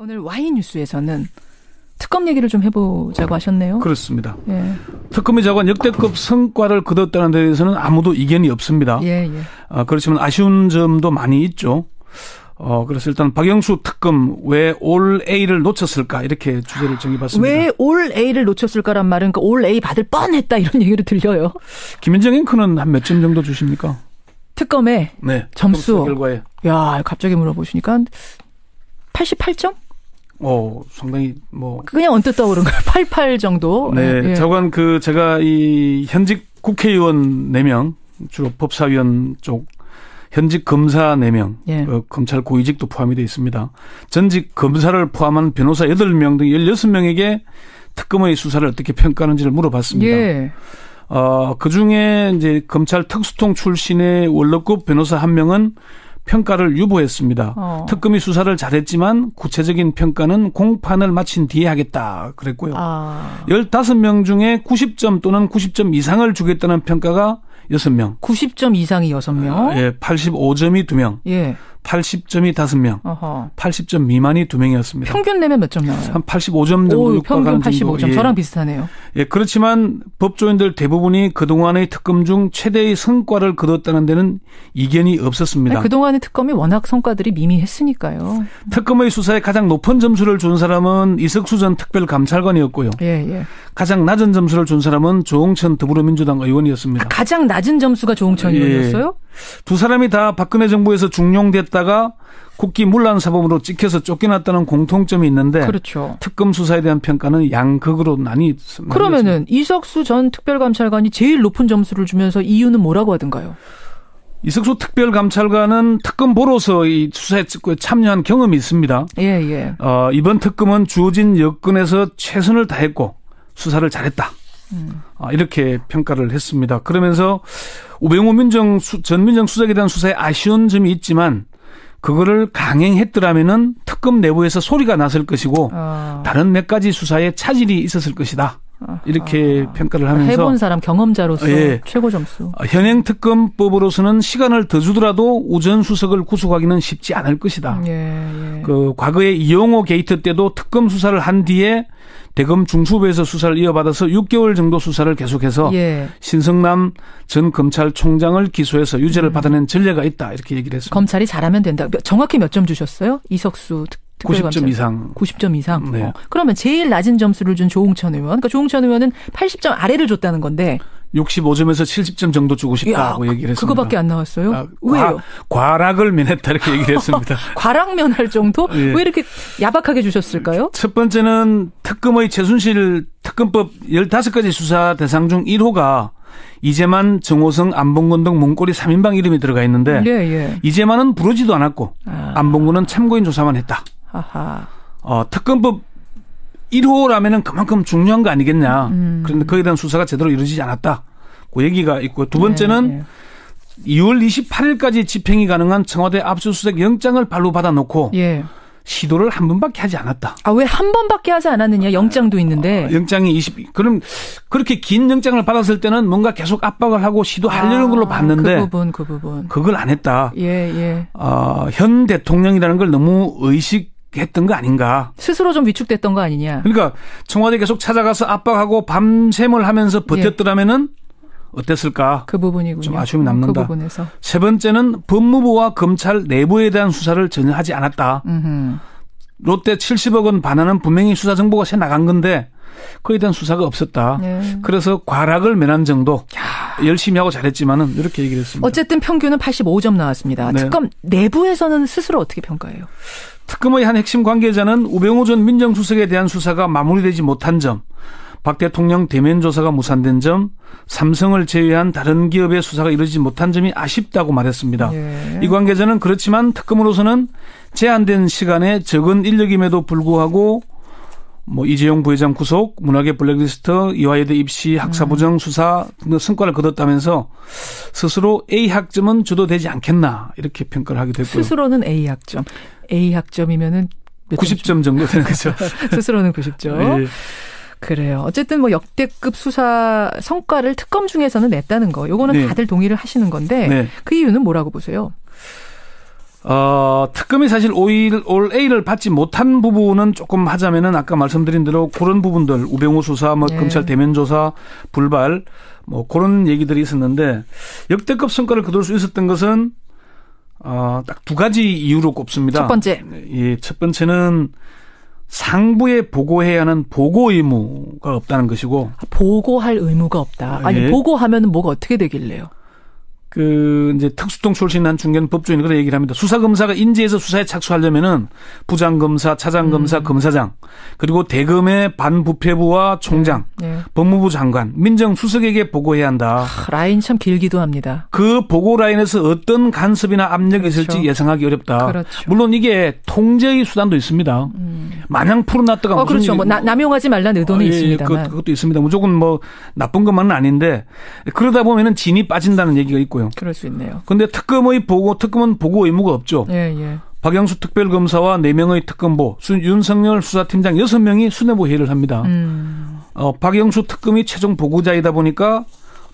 오늘 와이뉴스에서는 특검 얘기를 좀 해보자고 하셨네요. 그렇습니다. 예. 특검이 저건 역대급 성과를 거뒀다는 데 대해서는 아무도 이견이 없습니다. 예, 예. 그렇지만 아쉬운 점도 많이 있죠. 그래서 일단 박영수 특검 왜 올 A를 놓쳤을까 이렇게 주제를 정해봤습니다. 왜 올 A를 놓쳤을까란 말은 그 올 A 받을 뻔했다 이런 얘기를 들려요. 김현정 앵커는 한 몇 점 정도 주십니까? 특검의 네, 점수. 결과에. 야, 갑자기 물어보시니까 88점? 상당히 뭐 그냥 언뜻 떠오른 거예요. 88 정도. 네, 예. 저건 제가 이 현직 국회의원 4명, 주로 법사위원 쪽 현직 검사 4명, 예. 검찰 고위직도 포함이 되어 있습니다. 전직 검사를 포함한 변호사 8명 등 16명에게 특검의 수사를 어떻게 평가하는지를 물어봤습니다. 예. 그 중에 이제 검찰 특수통 출신의 원로급 변호사 1명은 평가를 유보했습니다. 특검이 수사를 잘했지만 구체적인 평가는 공판을 마친 뒤에 하겠다 그랬고요. 15명 중에 90점 또는 90점 이상을 주겠다는 평가가 6명. 90점 이상이 6명. 예, 85점이 2명. 예. 80점이 5명. 어허. 80점 미만이 2명이었습니다. 평균 내면 몇 점 나와요? 한 85점 정도 육박하는 평균 85점. 정도. 예. 저랑 비슷하네요. 예, 그렇지만 법조인들 대부분이 그동안의 특검 중 최대의 성과를 거뒀다는 데는 이견이 없었습니다. 아니, 그동안의 특검이 워낙 성과들이 미미했으니까요. 특검의 수사에 가장 높은 점수를 준 사람은 이석수 전 특별감찰관이었고요. 예, 예. 가장 낮은 점수를 준 사람은 조홍천 더불어민주당 의원이었습니다. 가장 낮은 점수가 조홍천 의원이었어요? 두 사람이 다 박근혜 정부에서 중용됐다가 국기 문란 사범으로 찍혀서 쫓겨났다는 공통점이 있는데 그렇죠. 특검 수사에 대한 평가는 양극으로 나뉘었습니다. 그러면은 이석수 전 특별감찰관이 제일 높은 점수를 주면서 이유는 뭐라고 하던가요? 이석수 특별감찰관은 특검 보로서 이 수사에 참여한 경험이 있습니다. 예, 예. 이번 특검은 주어진 여건에서 최선을 다했고 수사를 잘했다. 이렇게 평가를 했습니다. 그러면서 우병우 전 민정수석에 대한 수사에 아쉬운 점이 있지만 그거를 강행했더라면은 특검 내부에서 소리가 났을 것이고 다른 몇 가지 수사에 차질이 있었을 것이다. 이렇게 평가를 하면서 해본 사람 경험자로서 예. 최고 점수. 현행 특검법으로서는 시간을 더 주더라도 우전 수석을 구속하기는 쉽지 않을 것이다. 예, 예. 과거에 이용호 게이트 때도 특검 수사를 한 뒤에 대검 중수부에서 수사를 이어받아서 6개월 정도 수사를 계속해서 예. 신성남 전 검찰총장을 기소해서 유죄를 받아낸 전례가 있다. 이렇게 얘기를 했습니다. 검찰이 잘하면 된다. 정확히 몇 점 주셨어요? 이석수 90점 이상. 90점 이상. 네. 그러면 제일 낮은 점수를 준 조홍천 의원. 그러니까 조홍천 의원은 80점 아래를 줬다는 건데. 65점에서 70점 정도 주고 싶다고 얘기를 했습니다. 그거밖에 안 나왔어요? 왜요? 과락을 면했다 이렇게 얘기를 했습니다. 과락면할 정도? 예. 왜 이렇게 야박하게 주셨을까요? 첫 번째는 특검의 최순실 특검법 15가지 수사 대상 중 1호가 이재만, 정호성, 안봉근 등 문고리 3인방 이름이 들어가 있는데 예, 예. 이재만은 부르지도 않았고 안봉근은 참고인 조사만 했다. 아하. 특검법 1호라면은 그만큼 중요한 거 아니겠냐. 그런데 거기에 대한 수사가 제대로 이루어지지 않았다. 그 얘기가 있고 두 번째는 2월 28일까지 집행이 가능한 청와대 압수수색 영장을 발부받아 놓고 예. 시도를 한 번밖에 하지 않았다. 왜 한 번밖에 하지 않았느냐? 영장도 있는데. 영장이 그럼 그렇게 긴 영장을 받았을 때는 뭔가 계속 압박을 하고 시도하려는 걸로 봤는데 그 부분. 그걸 안 했다. 예, 예. 현 대통령이라는 걸 너무 의식했던 거 아닌가. 스스로 좀 위축됐던 거 아니냐. 그러니까 청와대 계속 찾아가서 압박하고 밤샘을 하면서 버텼더라면은 어땠을까? 그 부분이군요. 좀 아쉬움이 남는다. 그 부분에서. 세 번째는 법무부와 검찰 내부에 대한 수사를 전혀 하지 않았다. 롯데 70억 원 반환은 분명히 수사 정보가 새 나간 건데 그에 대한 수사가 없었다. 네. 그래서 과락을 면한 정도. 열심히 하고 잘했지만은 이렇게 얘기를 했습니다. 어쨌든 평균은 85점 나왔습니다. 네. 특검 내부에서는 스스로 어떻게 평가해요? 특검의 한 핵심 관계자는 우병우 전 민정수석에 대한 수사가 마무리되지 못한 점, 박 대통령 대면 조사가 무산된 점, 삼성을 제외한 다른 기업의 수사가 이루어지지 못한 점이 아쉽다고 말했습니다. 예. 이 관계자는 그렇지만 특검으로서는 제한된 시간에 적은 인력임에도 불구하고 이재용 부회장 구속, 문화계 블랙리스트, 이화여대 입시, 학사부정 수사 등 성과를 거뒀다면서 스스로 A 학점은 줘도 되지 않겠나 이렇게 평가를 하게 됐고요. 스스로는 A 학점. A 학점이면은 90점 정도 되는 거죠. 스스로는 90점. 예. 그래요. 어쨌든 역대급 수사 성과를 특검 중에서는 냈다는 거. 요거는 네. 다들 동의를 하시는 건데 네. 그 이유는 뭐라고 보세요? 특검이 사실 올 A를 받지 못한 부분은 조금 하자면은 아까 말씀드린 대로 그런 부분들 우병우 수사, 뭐 검찰 대면 조사, 불발 뭐 그런 얘기들이 있었는데 역대급 성과를 거둘 수 있었던 것은 딱 두 가지 이유로 꼽습니다. 첫 번째. 예, 첫 번째는 상부에 보고해야 하는 보고 의무가 없다는 것이고. 보고할 의무가 없다. 아니, 예. 보고하면 뭐가 어떻게 되길래요? 이제 특수통 출신 한 중견 법조인이 그런 얘기를 합니다. 수사검사가 인지해서 수사에 착수하려면은 부장검사, 차장검사, 검사장, 그리고 대검의 반부패부와 총장, 법무부 장관, 민정수석에게 보고해야 한다. 라인 참 길기도 합니다. 그 보고 라인에서 어떤 간섭이나 압력이 있을지 예상하기 어렵다. 그렇죠. 물론 이게 통제의 수단도 있습니다. 마냥 풀어놨다가 무슨 그렇죠. 뭐 남용하지 말라는 의도는 있습니다만. 그것도 있습니다. 무조건 뭐 나쁜 것만은 아닌데 그러다 보면은 진이 빠진다는 얘기가 있고요. 그럴 수 있네요. 그런데 특검은 보고 의무가 없죠. 예. 박영수 특별검사와 4명의 특검보, 윤석열 수사팀장 6명이 수뇌부 회의를 합니다. 박영수 특검이 최종 보고자이다 보니까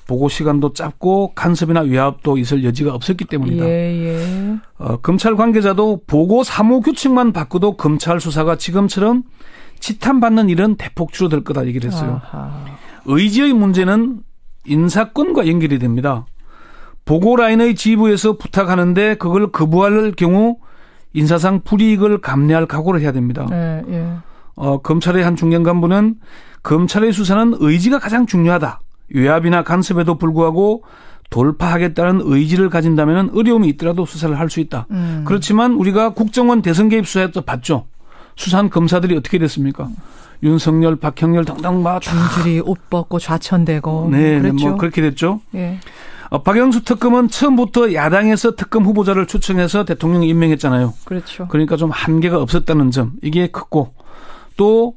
보고 시간도 짧고 간섭이나 외압도 있을 여지가 없었기 때문이다. 예. 검찰 관계자도 보고 사무 규칙만 바꾸도 검찰 수사가 지금처럼 지탄받는 일은 대폭 줄어들 거다 얘기를 했어요. 아하. 의지의 문제는 인사권과 연결이 됩니다. 보고 라인의 지부에서 부탁하는데 그걸 거부할 경우 인사상 불이익을 감내할 각오를 해야 됩니다. 예. 검찰의 한 중견 간부는 검찰의 수사는 의지가 가장 중요하다. 외압이나 간섭에도 불구하고 돌파하겠다는 의지를 가진다면 어려움이 있더라도 수사를 할 수 있다. 그렇지만 우리가 국정원 대선 개입 수사에도 봤죠. 수사한 검사들이 어떻게 됐습니까? 윤석열, 박형렬 등등 막 줄줄이 옷 벗고 좌천되고. 네, 그랬죠. 뭐 그렇게 됐죠. 예. 박영수 특검은 처음부터 야당에서 특검 후보자를 추천해서 대통령이 임명했잖아요. 그렇죠. 그러니까 좀 한계가 없었다는 점 이게 컸고 또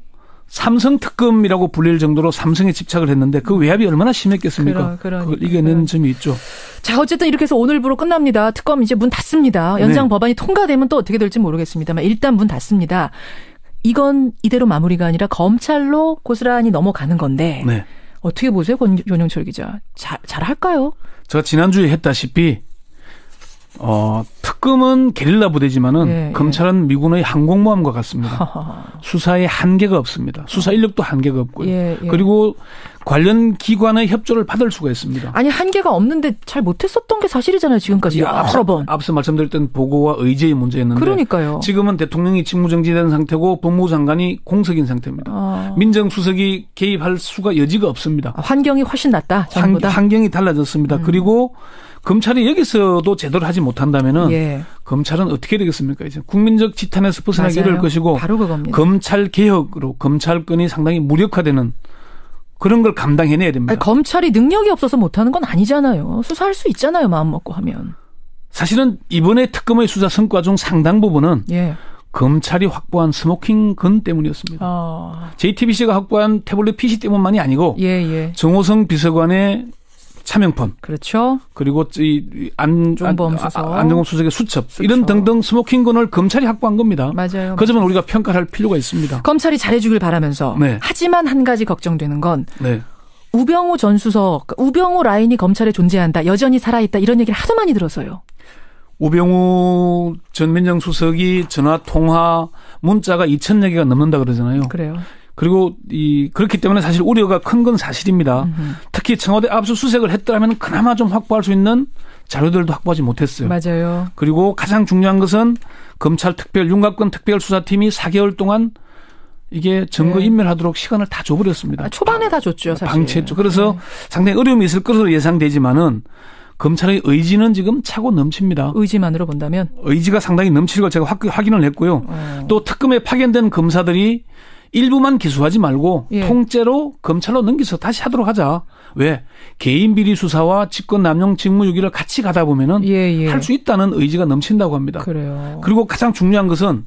삼성 특검이라고 불릴 정도로 삼성에 집착을 했는데 그 외압이 얼마나 심했겠습니까? 그걸 이겨낸 점이 있죠. 자, 어쨌든 이렇게 해서 오늘부로 끝납니다. 특검 이제 문 닫습니다. 연장 법안이 통과되면 또 어떻게 될지 모르겠습니다만 일단 문 닫습니다. 이건 이대로 마무리가 아니라 검찰로 고스란히 넘어가는 건데 어떻게 보세요, 권영철 기자? 잘 할까요? 제가 지난주에 했다시피 특검은 게릴라 부대지만은 검찰은 미군의 항공모함과 같습니다. 수사에 한계가 없습니다. 수사 인력도 한계가 없고요. 그리고 관련 기관의 협조를 받을 수가 있습니다. 아니 한계가 없는데 잘 못했었던 게 사실이잖아요. 지금까지 여러 번. 앞서 말씀드렸던 보고와 의제의 문제였는데 그러니까요. 지금은 대통령이 직무정지된 상태고 법무부 장관이 공석인 상태입니다. 민정수석이 개입할 수가 여지가 없습니다. 환경이 훨씬 낫다. 전보다. 환경이 달라졌습니다. 그리고 검찰이 여기서도 제대로 하지 못한다면은 검찰은 어떻게 되겠습니까? 이제 국민적 지탄에서 벗어나기 어려울 것이고 바로 그겁니다. 검찰 개혁으로 검찰권이 상당히 무력화되는 그런 걸 감당해내야 됩니다. 아니, 검찰이 능력이 없어서 못하는 건 아니잖아요. 수사할 수 있잖아요. 마음 먹고 하면. 사실은 이번에 특검의 수사 성과 중 상당 부분은 검찰이 확보한 스모킹건 때문이었습니다. JTBC가 확보한 태블릿 PC 때문만이 아니고 정호성 비서관의 차명폰. 그렇죠. 그리고 안종범 수석의 수첩. 이런 등등 스모킹건을 검찰이 확보한 겁니다. 맞아요. 그 점은 우리가 평가할 필요가 있습니다. 검찰이 잘해주길 바라면서. 하지만 한 가지 걱정되는 건 우병우 전 수석, 우병우 라인이 검찰에 존재한다. 여전히 살아있다. 이런 얘기를 하도 많이 들어서요. 우병우 전 민정수석이 전화 통화 문자가 2,000여 개가 넘는다 그러잖아요. 그래요. 그리고 그렇기 때문에 사실 우려가 큰 건 사실입니다. 특히 청와대 압수수색을 했더라면 그나마 좀 확보할 수 있는 자료들도 확보하지 못했어요. 맞아요. 그리고 가장 중요한 것은 검찰 윤곽근 특별수사팀이 4개월 동안 이게 증거 인멸하도록 시간을 다 줘버렸습니다. 초반에 다 줬죠, 사실. 방치했죠. 그래서 상당히 어려움이 있을 것으로 예상되지만은 검찰의 의지는 지금 차고 넘칩니다. 의지만으로 본다면? 의지가 상당히 넘치는 걸 제가 확인을 했고요. 또 특검에 파견된 검사들이 일부만 기소하지 말고 통째로 검찰로 넘겨서 다시 하도록 하자. 왜? 개인 비리 수사와 직권 남용 직무유기를 같이 가다 보면은 할 수 있다는 의지가 넘친다고 합니다. 그래요. 그리고 가장 중요한 것은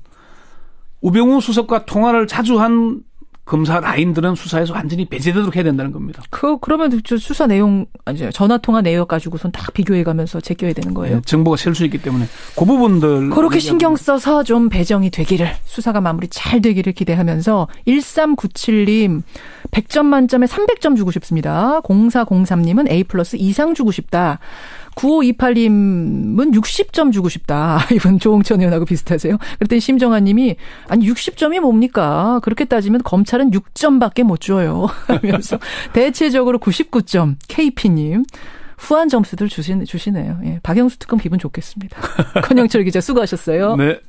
우병우 수석과 통화를 자주 한 검사 라인들은 수사에서 완전히 배제되도록 해야 된다는 겁니다. 그러면 수사 내용, 전화 통화 내용 가지고선 딱 비교해가면서 제껴야 되는 거예요. 정보가 셀 수 있기 때문에 그 부분들 그렇게 신경 써서 좀 배정이 되기를, 수사가 마무리 잘 되기를 기대하면서 1397님 100점 만점에 300점 주고 싶습니다. 0403님은 A+ 이상 주고 싶다. 9528님은 60점 주고 싶다. 이분 조홍천 의원하고 비슷하세요. 그랬더니 심정아 님이 아니 60점이 뭡니까? 그렇게 따지면 검찰은 6점밖에 못 줘요. 하면서 대체적으로 99점 KP님. 후한 점수들 주시네요. 예, 박영수 특검 기분 좋겠습니다. 권영철 기자 수고하셨어요. 네.